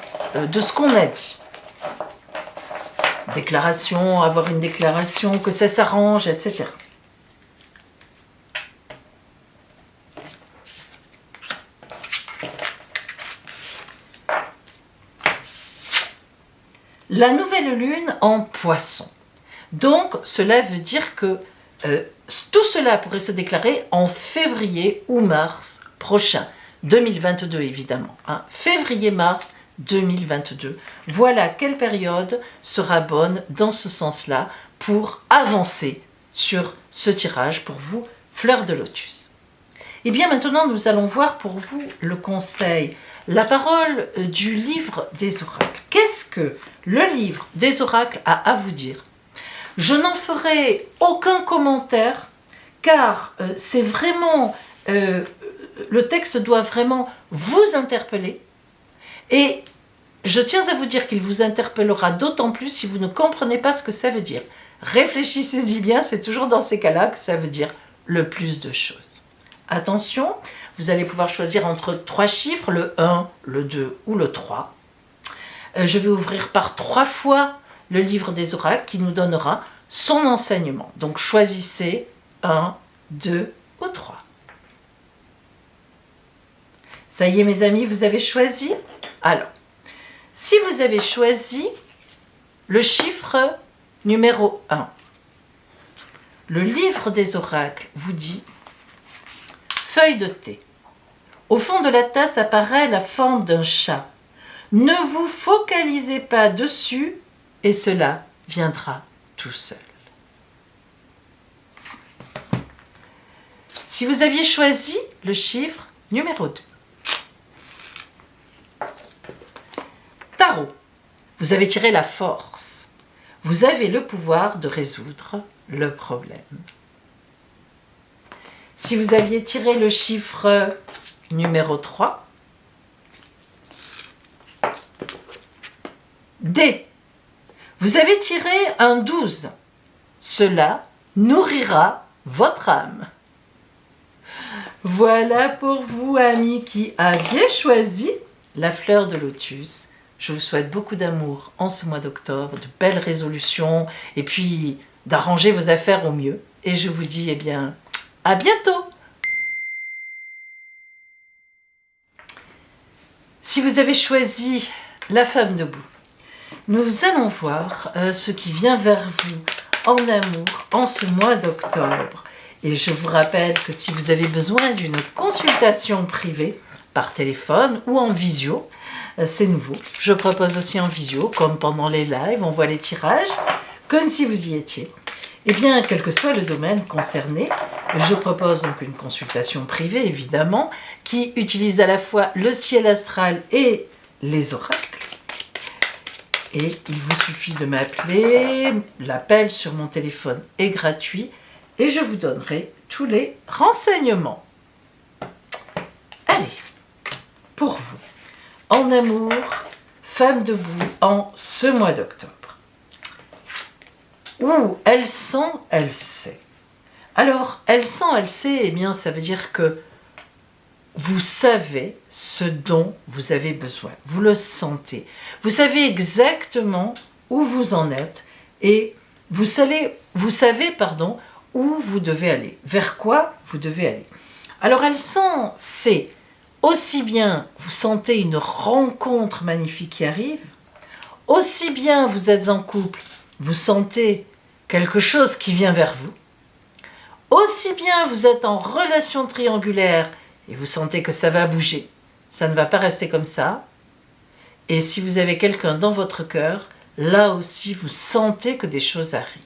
de ce qu'on a dit. Déclaration, avoir une déclaration, que ça s'arrange, etc. La nouvelle lune en Poisson. Donc, cela veut dire que tout cela pourrait se déclarer en février ou mars prochain. 2022 évidemment. Hein. Février-mars 2022. Voilà quelle période sera bonne dans ce sens-là pour avancer sur ce tirage pour vous, fleur de lotus. Et bien maintenant, nous allons voir pour vous le conseil, la parole du livre des oracles. Qu'est-ce que le livre des oracles a à vous dire? Je n'en ferai aucun commentaire car c'est vraiment, le texte doit vraiment vous interpeller et je tiens à vous dire qu'il vous interpellera d'autant plus si vous ne comprenez pas ce que ça veut dire. Réfléchissez-y bien, c'est toujours dans ces cas-là que ça veut dire le plus de choses. Attention, vous allez pouvoir choisir entre 3 chiffres, le 1, le 2 ou le 3. Je vais ouvrir par 3 fois le livre des oracles qui nous donnera son enseignement. Donc choisissez 1, 2 ou 3. Ça y est mes amis, vous avez choisi? Alors, si vous avez choisi le chiffre numéro 1, le livre des oracles vous dit feuille de thé. Au fond de la tasse apparaît la forme d'un chat. Ne vous focalisez pas dessus et cela viendra tout seul. Si vous aviez choisi le chiffre numéro 2, Tarot, vous avez tiré la force. Vous avez le pouvoir de résoudre le problème. Si vous aviez tiré le chiffre numéro 3, D, vous avez tiré un 12. Cela nourrira votre âme. Voilà pour vous, amis, qui aviez choisi la fleur de lotus. Je vous souhaite beaucoup d'amour en ce mois d'octobre, de belles résolutions, et puis d'arranger vos affaires au mieux. Et je vous dis, eh bien, à bientôt! Si vous avez choisi la femme debout, nous allons voir ce qui vient vers vous en amour en ce mois d'octobre. Et je vous rappelle que si vous avez besoin d'une consultation privée par téléphone ou en visio, c'est nouveau. Je propose aussi en visio, comme pendant les lives, on voit les tirages, comme si vous y étiez. Eh bien, quel que soit le domaine concerné, je propose donc une consultation privée, évidemment, qui utilise à la fois le ciel astral et les oracles. Et il vous suffit de m'appeler, l'appel sur mon téléphone est gratuit et je vous donnerai tous les renseignements. Allez, pour vous, en amour, femme debout en ce mois d'octobre. ou elle sent, elle sait. Alors, elle sent, elle sait, eh bien, ça veut dire que vous savez ce dont vous avez besoin. Vous le sentez. Vous savez exactement où vous en êtes et vous savez, où vous devez aller. Vers quoi vous devez aller. Alors, elle sent, c'est aussi bien vous sentez une rencontre magnifique qui arrive, aussi bien vous êtes en couple, vous sentez quelque chose qui vient vers vous, aussi bien vous êtes en relation triangulaire et vous sentez que ça va bouger, ça ne va pas rester comme ça. Et si vous avez quelqu'un dans votre cœur, là aussi vous sentez que des choses arrivent.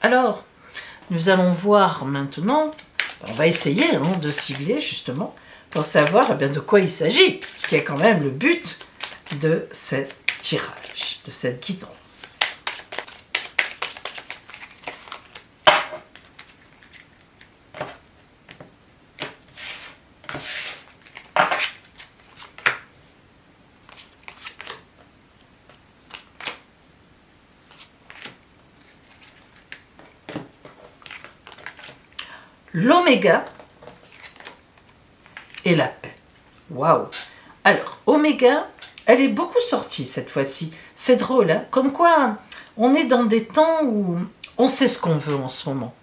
Alors, nous allons voir maintenant, on va essayer de cibler justement pour savoir de quoi il s'agit, ce qui est quand même le but de ce tirage, de cette guidance. L'oméga et la paix. Waouh! Alors, oméga, elle est beaucoup sortie cette fois-ci. C'est drôle, hein? Comme quoi on est dans des temps où on sait ce qu'on veut en ce moment.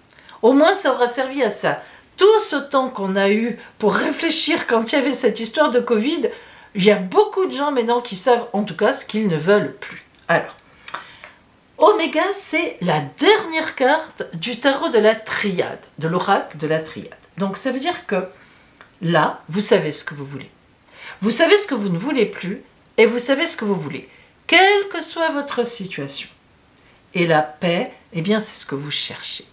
Au moins, ça aura servi à ça. Tout ce temps qu'on a eu pour réfléchir quand il y avait cette histoire de Covid, il y a beaucoup de gens maintenant qui savent en tout cas ce qu'ils ne veulent plus. Alors, Oméga, c'est la dernière carte du tarot de la triade, de l'oracle de la triade. Donc ça veut dire que là, vous savez ce que vous voulez. Vous savez ce que vous ne voulez plus et vous savez ce que vous voulez, quelle que soit votre situation. Et la paix, eh bien c'est ce que vous cherchez.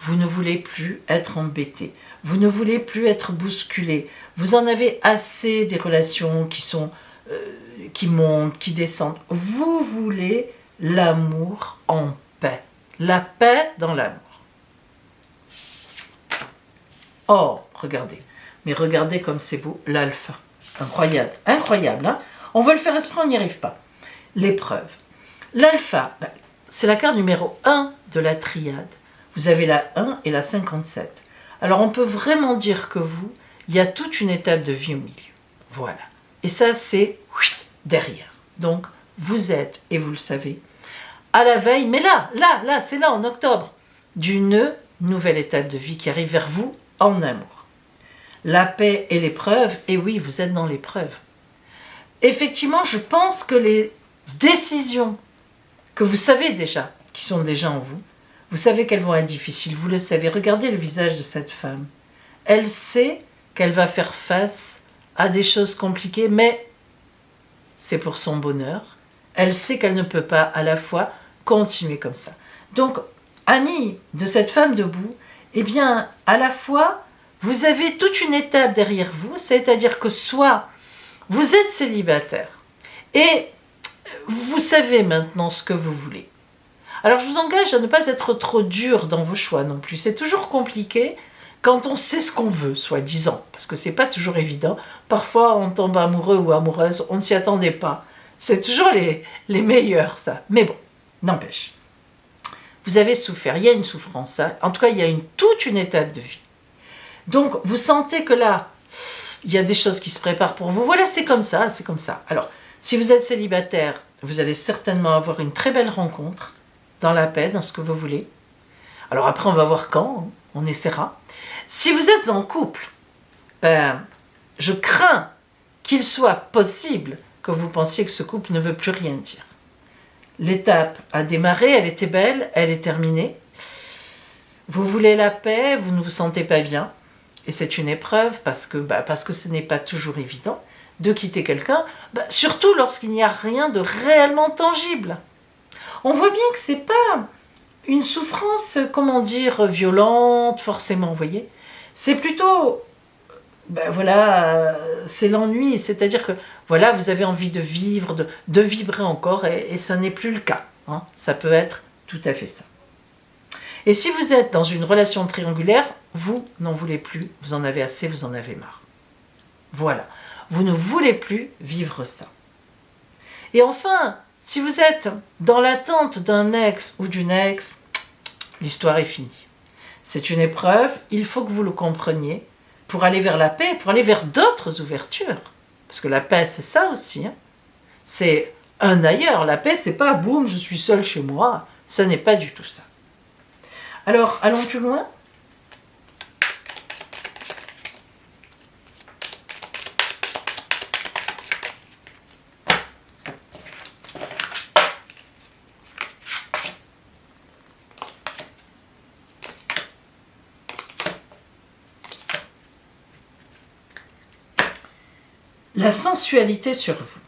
Vous ne voulez plus être embêté, vous ne voulez plus être bousculé. Vous en avez assez des relations qui montent, qui descendent. Vous voulez l'amour en paix. La paix dans l'amour. Oh, regardez. Mais regardez comme c'est beau, l'alpha. Incroyable, incroyable. Hein, on veut le faire exprès, on n'y arrive pas. L'épreuve. L'alpha, c'est la carte numéro 1 de la triade. Vous avez la 1 et la 57. Alors on peut vraiment dire que vous, il y a toute une étape de vie au milieu. Voilà. Et ça, c'est derrière. Donc, vous êtes, et vous le savez, à la veille, mais là, c'est là, en octobre, d'une nouvelle étape de vie qui arrive vers vous en amour. La paix et l'épreuve, et oui, vous êtes dans l'épreuve. Effectivement, je pense que les décisions que vous savez déjà, qui sont déjà en vous, vous savez qu'elles vont être difficiles, vous le savez. Regardez le visage de cette femme. Elle sait qu'elle va faire face à des choses compliquées, mais c'est pour son bonheur. Elle sait qu'elle ne peut pas à la fois continuer comme ça. Donc, amis de cette femme debout, eh bien, à la fois, vous avez toute une étape derrière vous, c'est-à-dire que soit vous êtes célibataire et vous savez maintenant ce que vous voulez. Alors, je vous engage à ne pas être trop dur dans vos choix non plus. C'est toujours compliqué quand on sait ce qu'on veut, soi-disant, parce que c'est pas toujours évident. Parfois, on tombe amoureux ou amoureuse, on ne s'y attendait pas. C'est toujours les meilleurs, ça. Mais bon, n'empêche. Vous avez souffert, il y a une souffrance. Hein. En tout cas, il y a toute une étape de vie. Donc, vous sentez que là, il y a des choses qui se préparent pour vous. Voilà, c'est comme ça, c'est comme ça. Alors, si vous êtes célibataire, vous allez certainement avoir une très belle rencontre dans la paix, dans ce que vous voulez. Alors après, on va voir quand, on essaiera. Si vous êtes en couple, je crains qu'il soit possible que vous pensiez que ce couple ne veut plus rien dire. L'étape a démarré, elle était belle, elle est terminée. Vous voulez la paix, vous ne vous sentez pas bien. Et c'est une épreuve parce que ce n'est pas toujours évident de quitter quelqu'un, surtout lorsqu'il n'y a rien de réellement tangible. On voit bien que c'est pas une souffrance, violente, forcément, vous voyez. C'est plutôt, c'est l'ennui, c'est-à-dire que, voilà, vous avez envie de vivre, de vibrer encore, et ça n'est plus le cas. Hein. Ça peut être tout à fait ça. Et si vous êtes dans une relation triangulaire, vous n'en voulez plus, vous en avez assez, vous en avez marre. Voilà, vous ne voulez plus vivre ça. Et enfin, si vous êtes dans l'attente d'un ex ou d'une ex, l'histoire est finie. C'est une épreuve, il faut que vous le compreniez pour aller vers la paix, pour aller vers d'autres ouvertures. Parce que la paix, c'est ça aussi. Hein. C'est un ailleurs. La paix, c'est pas boum, je suis seul chez moi. Ça n'est pas du tout ça. Alors, allons plus loin. La sensualité sur vous.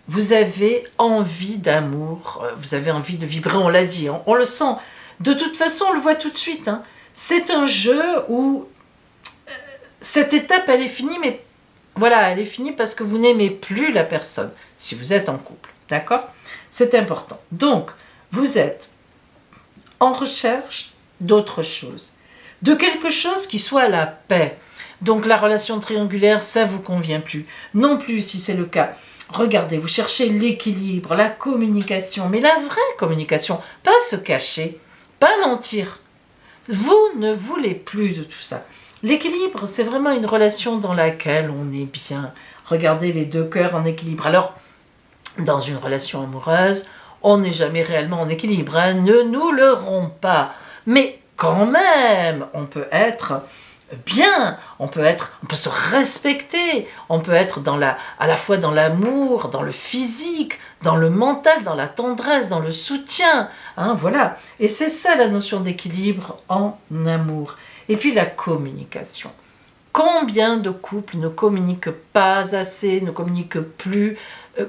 Vous avez envie d'amour, vous avez envie de vibrer, on l'a dit, on le sent. De toute façon, on le voit tout de suite. Hein. C'est un jeu où cette étape, elle est finie, mais voilà, elle est finie parce que vous n'aimez plus la personne, si vous êtes en couple. D'accord? C'est important. Donc, vous êtes en recherche d'autre chose, de quelque chose qui soit la paix. Donc la relation triangulaire, ça ne vous convient plus. Non plus si c'est le cas. Regardez, vous cherchez l'équilibre, la communication, mais la vraie communication, pas se cacher, pas mentir. Vous ne voulez plus de tout ça. L'équilibre, c'est vraiment une relation dans laquelle on est bien. Regardez les deux cœurs en équilibre. Alors, dans une relation amoureuse, on n'est jamais réellement en équilibre. Hein, ne nous leurrons pas. Mais quand même, on peut être bien, on peut se respecter, on peut être à la fois dans l'amour, dans le physique, dans le mental, dans la tendresse, dans le soutien, hein, voilà. Et c'est ça la notion d'équilibre en amour. Et puis la communication. Combien de couples ne communiquent pas assez, ne communiquent plus,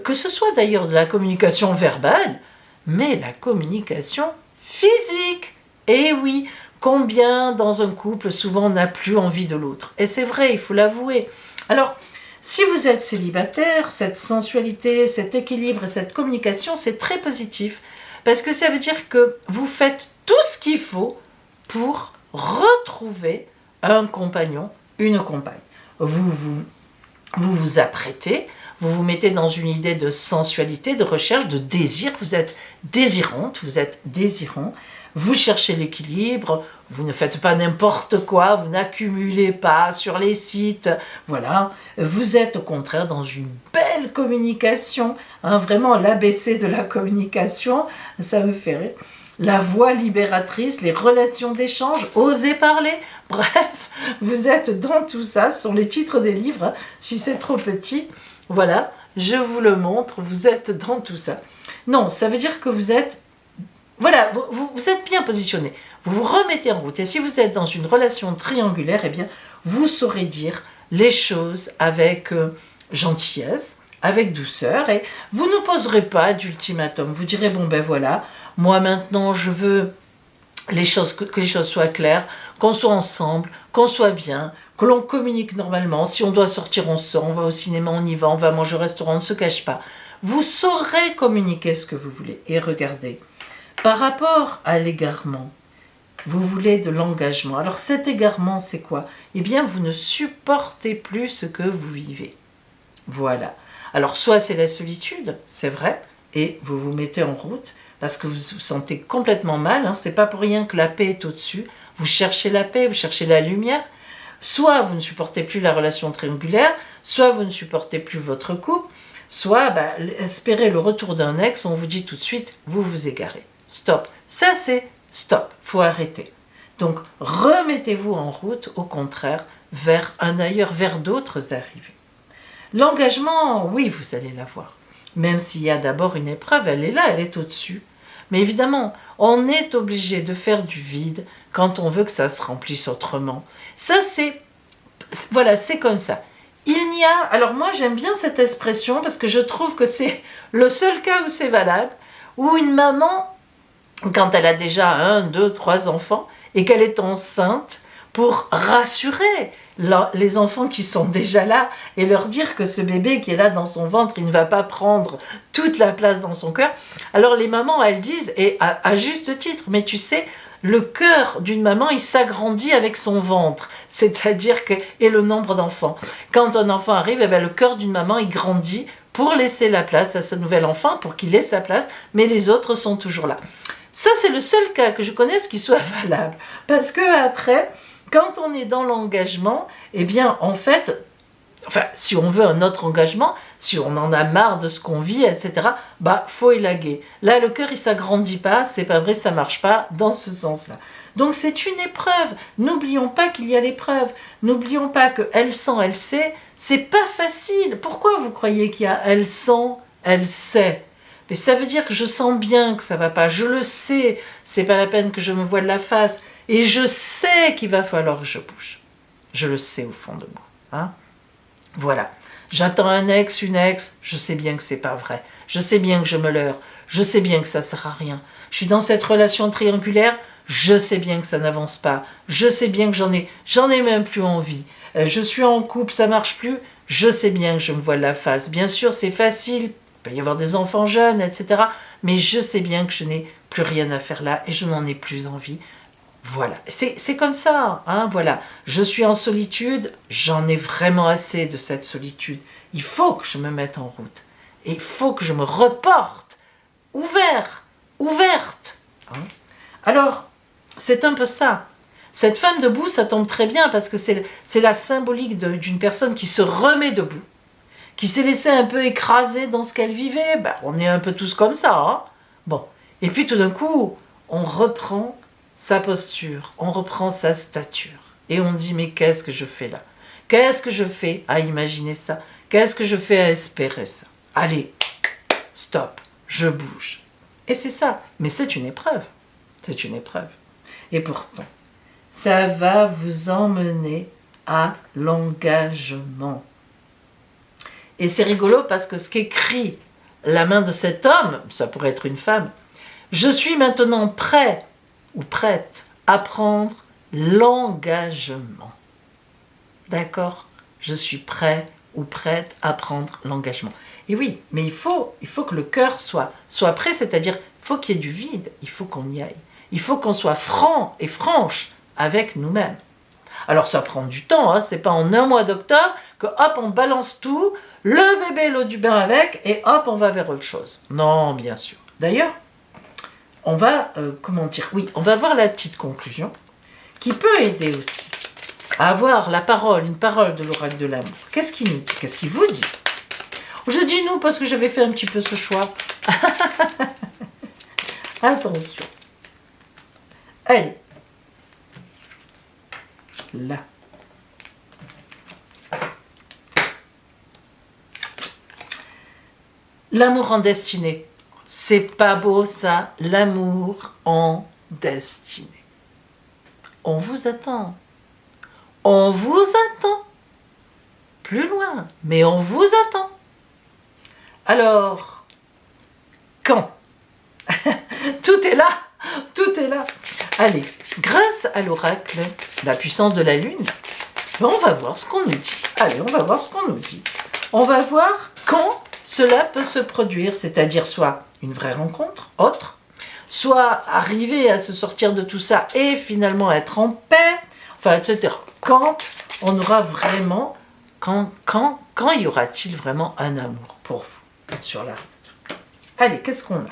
que ce soit d'ailleurs de la communication verbale, mais la communication physique. Et oui, combien dans un couple, souvent, on n'a plus envie de l'autre. Et c'est vrai, il faut l'avouer. Alors, si vous êtes célibataire, cette sensualité, cet équilibre et cette communication, c'est très positif. Parce que ça veut dire que vous faites tout ce qu'il faut pour retrouver un compagnon, une compagne. Vous apprêtez, vous vous mettez dans une idée de sensualité, de recherche, de désir. Vous êtes désirante, vous êtes désirant. Vous cherchez l'équilibre, vous ne faites pas n'importe quoi, vous n'accumulez pas sur les sites, voilà. Vous êtes au contraire dans une belle communication, hein, vraiment l'ABC de la communication, ça me fait rire. La voix libératrice, les relations d'échange, oser parler, bref, vous êtes dans tout ça, ce sont les titres des livres, hein. Si c'est trop petit, voilà, je vous le montre, vous êtes dans tout ça. Non, ça veut dire que vous êtes voilà, vous êtes bien positionné, vous vous remettez en route. Et si vous êtes dans une relation triangulaire, eh bien, vous saurez dire les choses avec gentillesse, avec douceur. Et vous ne poserez pas d'ultimatum. Vous direz, bon ben voilà, moi maintenant je veux que les choses soient claires, qu'on soit ensemble, qu'on soit bien, que l'on communique normalement. Si on doit sortir, on sort, on va au cinéma, on y va, on va manger au restaurant, on ne se cache pas. Vous saurez communiquer ce que vous voulez. Et regardez. Par rapport à l'égarement, vous voulez de l'engagement. Alors cet égarement, c'est quoi? Eh bien, vous ne supportez plus ce que vous vivez. Voilà. Alors soit c'est la solitude, c'est vrai, et vous vous mettez en route parce que vous vous sentez complètement mal. Hein, c'est pas pour rien que la paix est au-dessus. Vous cherchez la paix, vous cherchez la lumière. Soit vous ne supportez plus la relation triangulaire, soit vous ne supportez plus votre couple, soit espérez le retour d'un ex, on vous dit tout de suite, vous vous égarez. Stop. Ça, c'est stop. Il faut arrêter. Donc, remettez-vous en route, au contraire, vers un ailleurs, vers d'autres arrivées. L'engagement, oui, vous allez l'avoir. Même s'il y a d'abord une épreuve, elle est là, elle est au-dessus. Mais évidemment, on est obligé de faire du vide quand on veut que ça se remplisse autrement. Ça, voilà, c'est comme ça. Il n'y a... Alors moi, j'aime bien cette expression parce que je trouve que c'est le seul cas où c'est valable, où une maman... quand elle a déjà 1, 2, 3 enfants et qu'elle est enceinte pour rassurer les enfants qui sont déjà là et leur dire que ce bébé qui est là dans son ventre, il ne va pas prendre toute la place dans son cœur. Alors les mamans, elles disent, et à juste titre, mais tu sais, le cœur d'une maman, il s'agrandit avec son ventre, c'est-à-dire que, et le nombre d'enfants. Quand un enfant arrive, eh bien, le cœur d'une maman, il grandit pour laisser la place à ce nouvel enfant, pour qu'il ait sa place, mais les autres sont toujours là. Ça, c'est le seul cas que je connaisse qui soit valable. Parce que après, quand on est dans l'engagement, eh bien, en fait, enfin, si on veut un autre engagement, si on en a marre de ce qu'on vit, etc., bah, faut élaguer. Là, le cœur, il s'agrandit pas, c'est pas vrai, ça marche pas dans ce sens-là. Donc, c'est une épreuve. N'oublions pas qu'il y a l'épreuve. N'oublions pas que elle sent, elle sait, c'est pas facile. Pourquoi vous croyez qu'il y a elle sent, elle sait? Mais ça veut dire que je sens bien que ça va pas. Je le sais. C'est pas la peine que je me voile la face. Et je sais qu'il va falloir que je bouge. Je le sais au fond de moi. Hein? Voilà. J'attends un ex, une ex. Je sais bien que c'est pas vrai. Je sais bien que je me leurre. Je sais bien que ça sert à rien. Je suis dans cette relation triangulaire. Je sais bien que ça n'avance pas. Je sais bien que j'en ai même plus envie. Je suis en couple, ça marche plus. Je sais bien que je me voile la face. Bien sûr, c'est facile. Il peut y avoir des enfants jeunes, etc. Mais je sais bien que je n'ai plus rien à faire là et je n'en ai plus envie. Voilà, c'est comme ça, hein, voilà. Je suis en solitude, j'en ai vraiment assez de cette solitude. Il faut que je me mette en route. Et il faut que je me reporte, ouverte. Hein. Alors, c'est un peu ça. Cette femme debout, ça tombe très bien parce que c'est la symbolique d'une personne qui se remet debout, qui s'est laissée un peu écraser dans ce qu'elle vivait. Ben, on est un peu tous comme ça. Hein. Bon, et puis tout d'un coup, on reprend sa posture, on reprend sa stature. Et on dit, mais qu'est-ce que je fais là? Qu'est-ce que je fais à imaginer ça? Qu'est-ce que je fais à espérer ça? Allez, stop, je bouge. Et c'est ça. Mais c'est une épreuve. C'est une épreuve. Et pourtant, ça va vous emmener à l'engagement. Et c'est rigolo parce que ce qu'écrit la main de cet homme, ça pourrait être une femme, je suis maintenant prêt ou prête à prendre l'engagement. D'accord? Je suis prêt ou prête à prendre l'engagement. Et oui, mais il faut que le cœur soit prêt, c'est-à-dire il faut qu'il y ait du vide, il faut qu'on y aille. Il faut qu'on soit franc et franche avec nous-mêmes. Alors ça prend du temps, hein, c'est pas en un mois d'octobre que hop on balance tout, le bébé l'eau du bain avec et hop on va vers autre chose. Non, bien sûr. D'ailleurs, on va, on va voir la petite conclusion qui peut aider aussi à avoir une parole de l'oracle de l'amour. Qu'est-ce qu'il nous dit? Qu'est-ce qu'il vous dit? Je dis nous parce que j'avais fait un petit peu ce choix. Attention. Allez. Là. L'amour en destinée. C'est pas beau ça, l'amour en destinée. On vous attend. On vous attend. Plus loin, mais on vous attend. Alors, quand? Tout est là, tout est là. Allez, grâce à l'oracle, la puissance de la lune, on va voir ce qu'on nous dit. Allez, on va voir ce qu'on nous dit. On va voir quand cela peut se produire, c'est-à-dire soit une vraie rencontre, autre, soit arriver à se sortir de tout ça et finalement être en paix, enfin, etc. Quand on aura vraiment, quand y aura-t-il vraiment un amour pour vous sur la route? Allez, qu'est-ce qu'on a?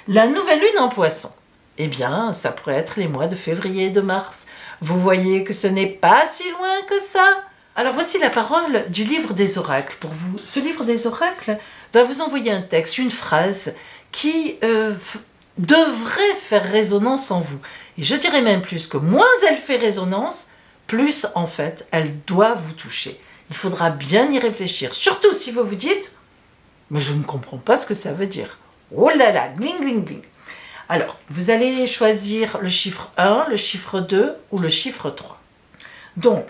La nouvelle lune en poisson. Eh bien, ça pourrait être les mois de février et de mars. Vous voyez que ce n'est pas si loin que ça. Alors voici la parole du livre des oracles pour vous. Ce livre des oracles va vous envoyer un texte, une phrase qui devrait faire résonance en vous. Et je dirais même plus que moins elle fait résonance, plus en fait elle doit vous toucher. Il faudra bien y réfléchir, surtout si vous vous dites « mais je ne comprends pas ce que ça veut dire ». Oh là là, gling gling gling. Alors, vous allez choisir le chiffre 1, le chiffre 2 ou le chiffre 3. Donc,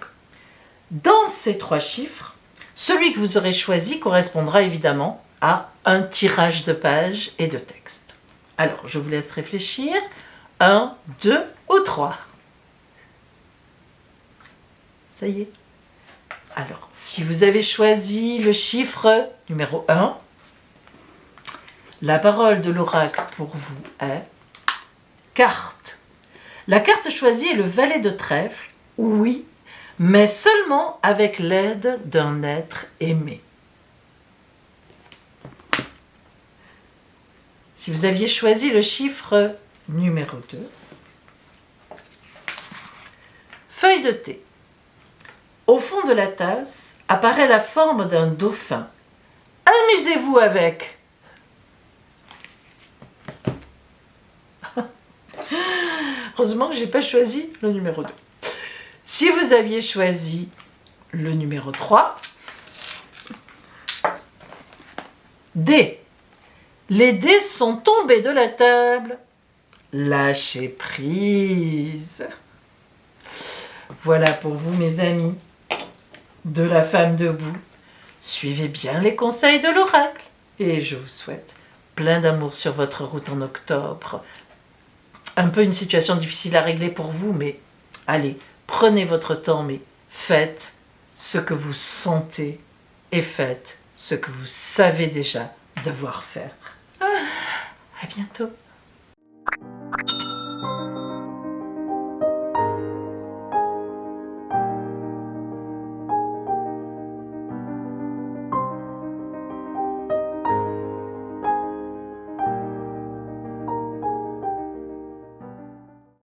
dans ces 3 chiffres, celui que vous aurez choisi correspondra évidemment à un tirage de pages et de texte. Alors, je vous laisse réfléchir. 1, 2 ou 3. Ça y est. Alors, si vous avez choisi le chiffre numéro 1, la parole de l'oracle pour vous est carte. La carte choisie est le valet de trèfle, oui, mais seulement avec l'aide d'un être aimé. Si vous aviez choisi le chiffre numéro 2, feuille de thé. Au fond de la tasse apparaît la forme d'un dauphin. Amusez-vous avec. Heureusement que je n'ai pas choisi le numéro 2. Si vous aviez choisi le numéro 3, D. Les dés sont tombés de la table. Lâchez prise. Voilà pour vous, mes amis, de la femme debout. Suivez bien les conseils de l'oracle et je vous souhaite plein d'amour sur votre route en octobre. Un peu une situation difficile à régler pour vous, mais allez, prenez votre temps, mais faites ce que vous sentez et faites ce que vous savez déjà devoir faire. À bientôt.